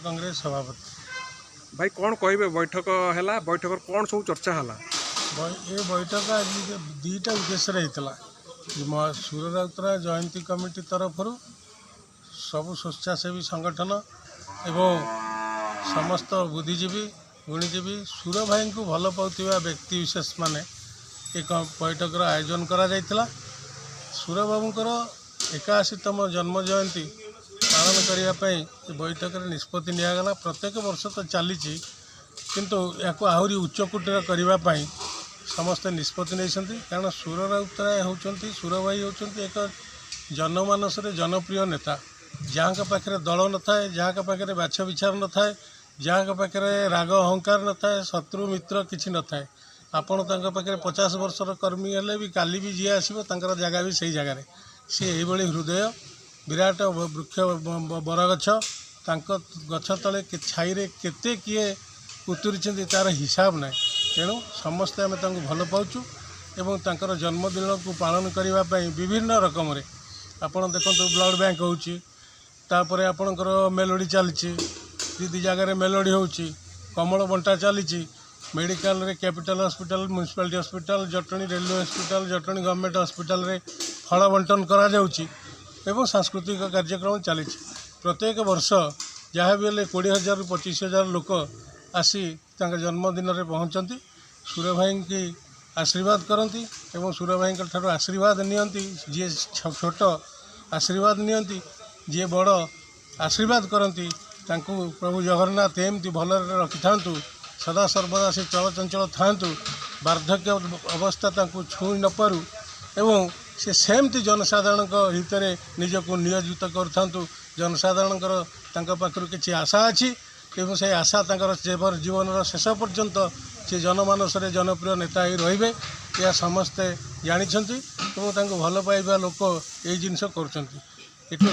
कांग्रेस सभापति। भाई कौन कहे बैठक है बैठक कौन सब चर्चा है? ये बैठक आज दुईटा उद्देश्य होता सुर राउतराय जयंती कमिटी तरफ सबु स्वेच्छासेवी संगठन एवं समस्त बुद्धिजीवी गुणीजीवी सुर भाई को भल पाउथिबा व्यक्ति विशेष माने एक बैठक आयोजन करा जायतिला। सुर बाबूंकर 81तम जन्म जयंती पालन करने बैठक में निष्पत्ति निगला। प्रत्येक वर्ष तो चली किंतु या आहरी उच्चकोटीर करने समस्ते निष्पत्ति नहीं, कारण सुर राउतराय होती सुर भाई होती एक जनमानस जनप्रिय नेता, जहाँ पाखे दल न थाए, जहाँ पाखे बाछ विचार न थाए, जहाँ पाखे राग अहंकार न थाए, शत्रु मित्र किसी न थाए। आपण पाखे 50 वर्षर कर्मी हेले भी काली भी जी आसो जगह भी सही जगार सी यही हृदय विराट वृक्ष बरगछ गछ तले छाई केते किए उतरी तार हिसाब ना। तेणु समस्ते आम भल पाचु एवं तांकर जन्मदिन को पालन करने विभिन्न रकम आपड़ देखो ब्लड बैंक होपर आपणकर मेलोडी चली दी जगार मेलोडी हो कमल बंटा चली मेडिकल रे capital hospital municipality hospital Jatni railway hospital Jatni government hospital रे फल बंटन करा जाउची एवं सांस्कृतिक कार्यक्रम चली। प्रत्येक वर्ष जहाँ भी हेल्ले 20,000 ରୁ 25,000 लोक आसी जन्मदिन में पहुँचती सुर भाई की आशीर्वाद करती एवं सुर भाई आशीर्वाद नियंती। जी छोट आशीर्वाद नियंती, जी बड़ आशीर्वाद करती प्रभु जगन्नाथ एमती भल रखि था, सदा सर्वदा से चलचंचल था, वार्धक्य अवस्था छुई न पारू एवं से सेमती जनसाधारण हित निजक नियोजित करूँ। जनसाधारण पाखर किसी आशा अच्छी एवं से आशा जीवन शेष पर्यंत से जनमानस जनप्रिय नेता ही रे या समस्ते जानी भल पाइबा लोक ये जिनस कर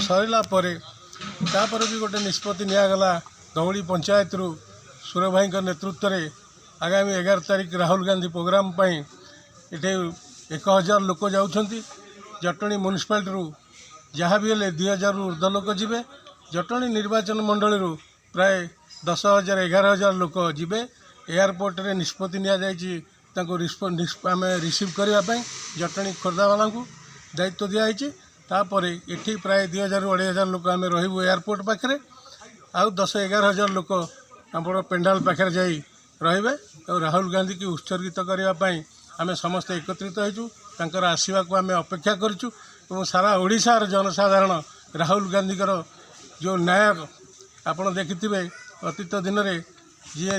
सरला भी गोटे निष्पत्ति निगला। दौड़ी पंचायत रु सुर भाई नेतृत्व में आगामी 11 तारिख राहुल गांधी प्रोग्राम ये 1,000 लोक जाउछंती। जटणी म्युनिसिपालिटी रु जहाँ भी हेल्ले 2,000 रु ऊर्ध्व लोक जीवे। जटणी निर्वाचन मंडली रु प्राय 10,000 11,000 लोक जीवे। एयरपोर्ट रे निष्पत्ति आम रिसीव करने जटणी खोर्धा वाला दायित्व दिखाई। तापर ये प्राय 2,000 ରୁ 2,500 लोक आम रू एयरपोर्ट पाखे आउ 10-11,000 लोक आप पेंडाल पाखे जा रे। राहुल गांधी की उत्सर्गित करने आम समस्त एकत्रित होकर आसवा को आम अपेक्षा करूँ। सारा ओडिशार जनसाधारण राहुल गांधी जो नायक आप देखिथे अतीत दिन में जी